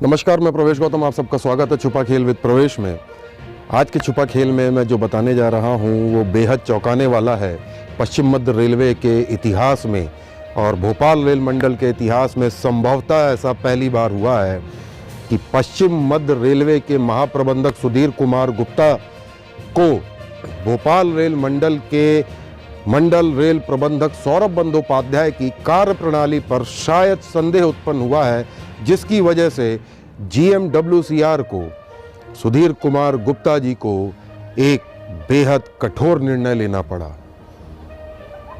नमस्कार, मैं प्रवेश गौतम, आप सबका स्वागत है छुपा खेल विद प्रवेश में। आज के छुपा खेल में मैं जो बताने जा रहा हूं वो बेहद चौंकाने वाला है। पश्चिम मध्य रेलवे के इतिहास में और भोपाल रेल मंडल के इतिहास में संभवतः ऐसा पहली बार हुआ है कि पश्चिम मध्य रेलवे के महाप्रबंधक सुधीर कुमार गुप्ता को भोपाल रेल मंडल के मंडल रेल प्रबंधक सौरभ बंदोपाध्याय की कार्यप्रणाली पर शायद संदेह उत्पन्न हुआ है, जिसकी वजह से GMWCR को सुधीर कुमार गुप्ता जी को एक बेहद कठोर निर्णय लेना पड़ा।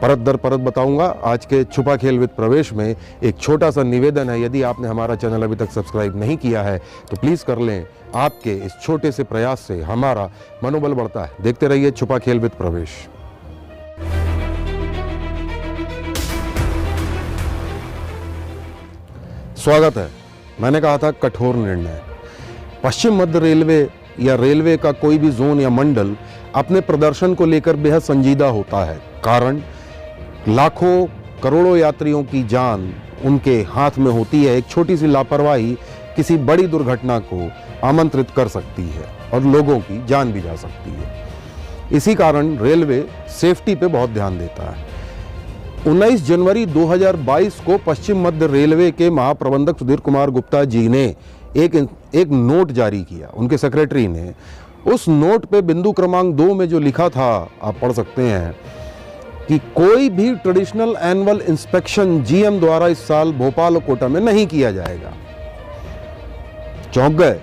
परत दर परत बताऊंगा। आज के छुपा खेल विद प्रवेश में एक छोटा सा निवेदन है, यदि आपने हमारा चैनल अभी तक सब्सक्राइब नहीं किया है तो प्लीज़ कर लें। आपके इस छोटे से प्रयास से हमारा मनोबल बढ़ता है। देखते रहिए छुपा खेल विद प्रवेश। स्वागत है। मैंने कहा था कठोर निर्णय। पश्चिम मध्य रेलवे या रेलवे का कोई भी जोन या मंडल अपने प्रदर्शन को लेकर बेहद संजीदा होता है। कारण लाखों करोड़ों यात्रियों की जान उनके हाथ में होती है। एक छोटी सी लापरवाही किसी बड़ी दुर्घटना को आमंत्रित कर सकती है और लोगों की जान भी जा सकती है। इसी कारण रेलवे सेफ्टी पे बहुत ध्यान देता है। 19 जनवरी 2022 को पश्चिम मध्य रेलवे के महाप्रबंधक सुधीर कुमार गुप्ता जी ने एक नोट जारी किया। उनके सेक्रेटरी ने उस नोट पे बिंदु क्रमांक 2 में जो लिखा था, आप पढ़ सकते हैं कि कोई भी ट्रेडिशनल एनुअल इंस्पेक्शन GM द्वारा इस साल भोपाल और कोटा में नहीं किया जाएगा। चौंक गए।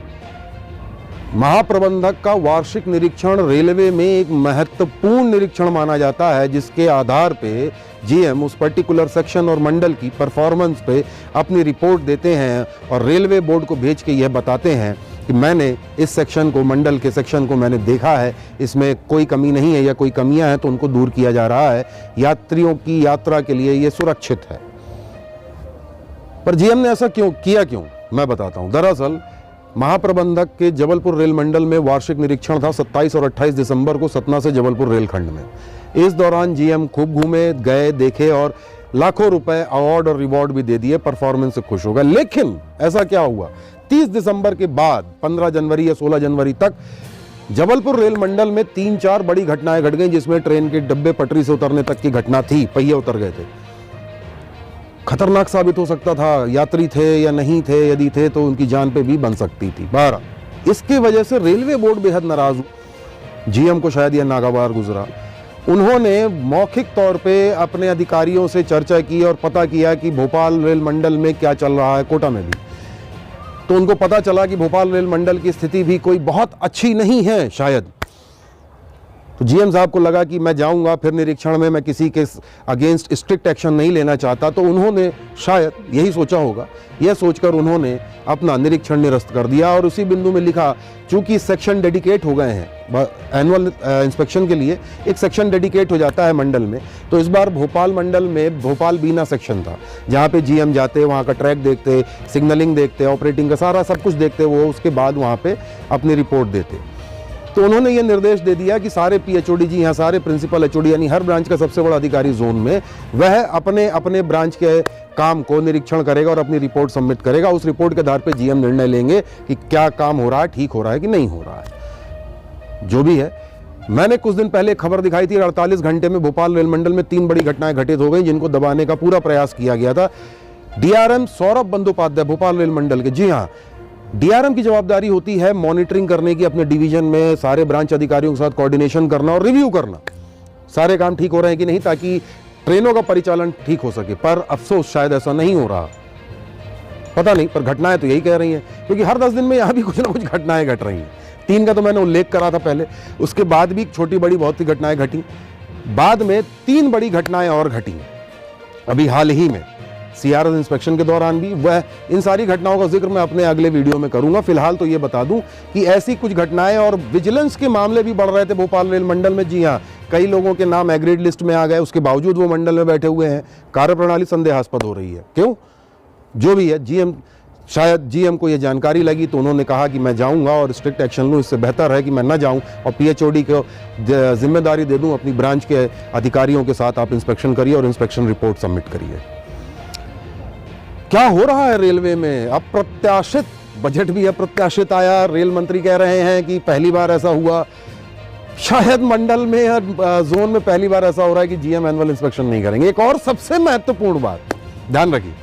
महाप्रबंधक का वार्षिक निरीक्षण रेलवे में एक महत्वपूर्ण निरीक्षण माना जाता है, जिसके आधार पे GM उस पर्टिकुलर सेक्शन और मंडल की परफॉर्मेंस पे अपनी रिपोर्ट देते हैं और रेलवे बोर्ड को भेज के यह बताते हैं कि मैंने इस सेक्शन को, मंडल के सेक्शन को मैंने देखा है, इसमें कोई कमी नहीं है या कोई कमियां हैं तो उनको दूर किया जा रहा है। यात्रियों की यात्रा के लिए यह सुरक्षित है। पर GM ने ऐसा क्यों मैं बताता हूं। दरअसल महाप्रबंधक के जबलपुर रेल मंडल में वार्षिक निरीक्षण था 27 और 28 दिसंबर को सतना से जबलपुर रेलखंड में। इस दौरान GM खूब घूमे, गए, देखे और लाखों रुपए अवार्ड और रिवॉर्ड भी दे दिए। परफॉर्मेंस से खुश हो गए। लेकिन ऐसा क्या हुआ, 30 दिसंबर के बाद 15 जनवरी या 16 जनवरी तक जबलपुर रेल मंडल में 3-4 बड़ी घटनाएं घट गई, जिसमें ट्रेन के डब्बे पटरी से उतरने तक की घटना थी। पहिए उतर गए थे। खतरनाक साबित हो सकता था। यात्री थे या नहीं थे, यदि थे तो उनकी जान पे भी बन सकती थी। 12 इसकी वजह से रेलवे बोर्ड बेहद नाराज हुआ। GM को शायद यह नागवार गुजरा। उन्होंने मौखिक तौर पे अपने अधिकारियों से चर्चा की और पता किया कि भोपाल रेल मंडल में क्या चल रहा है, कोटा में भी। तो उनको पता चला कि भोपाल रेल मंडल की स्थिति भी कोई बहुत अच्छी नहीं है शायद। तो GM साहब को लगा कि मैं जाऊंगा फिर निरीक्षण में, मैं किसी के अगेंस्ट स्ट्रिक्ट एक्शन नहीं लेना चाहता। तो उन्होंने शायद यही सोचा होगा। यह सोचकर उन्होंने अपना निरीक्षण निरस्त कर दिया और उसी बिंदु में लिखा, चूंकि सेक्शन डेडिकेट हो गए हैं एनुअल इंस्पेक्शन के लिए, एक सेक्शन डेडिकेट हो जाता है मंडल में। तो इस बार भोपाल मंडल में भोपाल बीना सेक्शन था, जहाँ पे GM जाते, वहाँ का ट्रैक देखते, सिग्नलिंग देखते, ऑपरेटिंग का सारा सब कुछ देखते, वो उसके बाद वहाँ पे अपनी रिपोर्ट देते। तो उन्होंने ये निर्देश दे दिया कि सारे PHOD जी यहाँ, सारे प्रिंसिपल HOD, यानी हर ब्रांच का सबसे बड़ा अधिकारी जोन में, वह अपने अपने ब्रांच के काम को निरीक्षण करेगा और अपनी रिपोर्ट सबमिट करेगा। उस रिपोर्ट के आधार पे GM निर्णय लेंगे कि क्या काम हो रहा है, ठीक हो रहा है कि नहीं हो रहा है। जो भी है, मैंने कुछ दिन पहले खबर दिखाई थी, 48 घंटे में भोपाल रेल मंडल में 3 बड़ी घटनाएं घटित हो गई, जिनको दबाने का पूरा प्रयास किया गया था। DRM सौरभ बंदोपाध्याय भोपाल रेल मंडल के, जी हाँ, DRM की जवाबदारी होती है मॉनिटरिंग करने की, अपने डिवीजन में सारे ब्रांच अधिकारियों के साथ कोऑर्डिनेशन करना और रिव्यू करना, सारे काम ठीक हो रहे हैं कि नहीं, ताकि ट्रेनों का परिचालन ठीक हो सके। पर अफसोस शायद ऐसा नहीं हो रहा, पता नहीं, पर घटनाएं तो यही कह रही हैं, क्योंकि हर 10 दिन में यहां भी कुछ ना कुछ घटनाएं घट रही हैं। 3 का तो मैंने उल्लेख करा था पहले, उसके बाद भी छोटी बड़ी बहुत सी घटनाएं घटी। बाद में 3 बड़ी घटनाएं और घटी अभी हाल ही में, CRS इंस्पेक्शन के दौरान भी। वह इन सारी घटनाओं का जिक्र मैं अपने अगले वीडियो में करूंगा। फिलहाल तो ये बता दूं कि ऐसी कुछ घटनाएं और विजिलेंस के मामले भी बढ़ रहे थे भोपाल रेल मंडल में। जी हां, कई लोगों के नाम एग्रीड लिस्ट में आ गए, उसके बावजूद वो मंडल में बैठे हुए हैं। कार्यप्रणाली संदेहास्पद हो रही है। क्यों? जो भी है, शायद GM को ये जानकारी लगी तो उन्होंने कहा कि मैं जाऊंगा और स्ट्रिक्ट एक्शन लूं। इससे बेहतर है कि मैं न जाऊं और PHOD को जिम्मेदारी दे दूं, अपनी ब्रांच के अधिकारियों के साथ आप इंस्पेक्शन करिए और इंस्पेक्शन रिपोर्ट सबमिट करिए। क्या हो रहा है रेलवे में? अप्रत्याशित बजट भी अप्रत्याशित आया, रेल मंत्री कह रहे हैं कि पहली बार ऐसा हुआ, शायद मंडल में या जोन में पहली बार ऐसा हो रहा है कि जीएम एनुअल इंस्पेक्शन नहीं करेंगे। एक और सबसे महत्वपूर्ण बात ध्यान रखिए,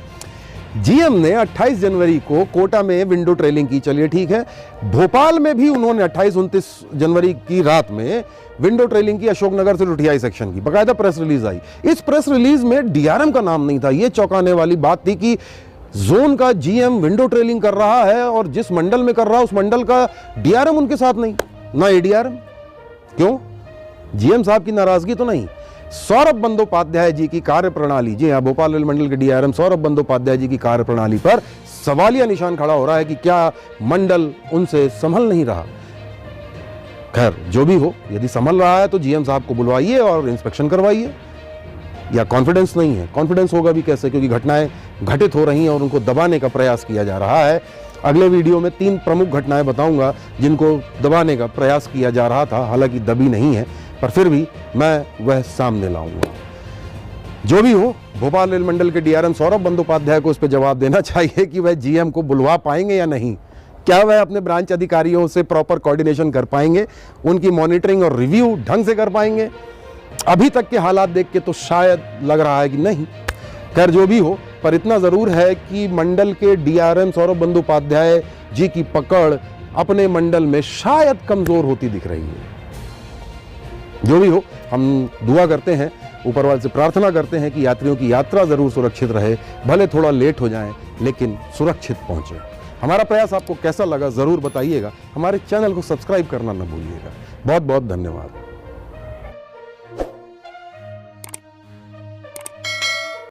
जीएम ने 28 जनवरी को कोटा में विंडो ट्रेलिंग की, चलिए ठीक है, भोपाल में भी उन्होंने 28-29 जनवरी की रात में विंडो ट्रेलिंग की, अशोकनगर से लुधियाई सेक्शन की, बकायदा प्रेस रिलीज आई। इस प्रेस रिलीज में डीआरएम का नाम नहीं था। यह चौंकाने वाली बात थी कि जोन का जीएम विंडो ट्रेलिंग कर रहा है और जिस मंडल में कर रहा है उस मंडल का डीआरएम उनके साथ नहीं, ना एडीआरएम। क्यों? जीएम साहब की नाराजगी तो नहीं, सौरभ बंदोपाध्याय जी की कार्यप्रणाली, जी हाँ, भोपाल रेल मंडल के डीआरएम सौरभ बंदोपाध्याय जी की कार्यप्रणाली पर सवालिया निशान खड़ा हो रहा है कि क्या मंडल उनसे संभल नहीं रहा। खैर जो भी हो, यदि संभल रहा है तो जीएम साहब को बुलवाइए और इंस्पेक्शन करवाइए। या कॉन्फिडेंस नहीं है? कॉन्फिडेंस होगा भी कैसे, क्योंकि घटनाएं घटित हो रही हैं और उनको दबाने का प्रयास किया जा रहा है। अगले वीडियो में 3 प्रमुख घटनाएं बताऊंगा जिनको दबाने का प्रयास किया जा रहा था, हालांकि दबी नहीं है, पर फिर भी मैं वह सामने लाऊंगा। जो भी हो, भोपाल रेल मंडल के डीआरएम सौरभ बंदोपाध्याय को इस पर जवाब देना चाहिए कि वह जीएम को बुलवा पाएंगे या नहीं। क्या वह अपने ब्रांच अधिकारियों से प्रॉपर कोऑर्डिनेशन कर पाएंगे, उनकी मॉनिटरिंग और रिव्यू ढंग से कर पाएंगे? अभी तक के हालात देख के तो शायद लग रहा है कि नहीं। खैर जो भी हो, पर इतना जरूर है कि मंडल के डीआरएम सौरभ बंदोपाध्याय जी की पकड़ अपने मंडल में शायद कमजोर होती दिख रही है। जो भी हो, हम दुआ करते हैं, ऊपर वाले से प्रार्थना करते हैं कि यात्रियों की यात्रा जरूर सुरक्षित रहे, भले थोड़ा लेट हो जाए लेकिन सुरक्षित पहुंचे। हमारा प्रयास आपको कैसा लगा जरूर बताइएगा। हमारे चैनल को सब्सक्राइब करना न भूलिएगा। बहुत बहुत धन्यवाद।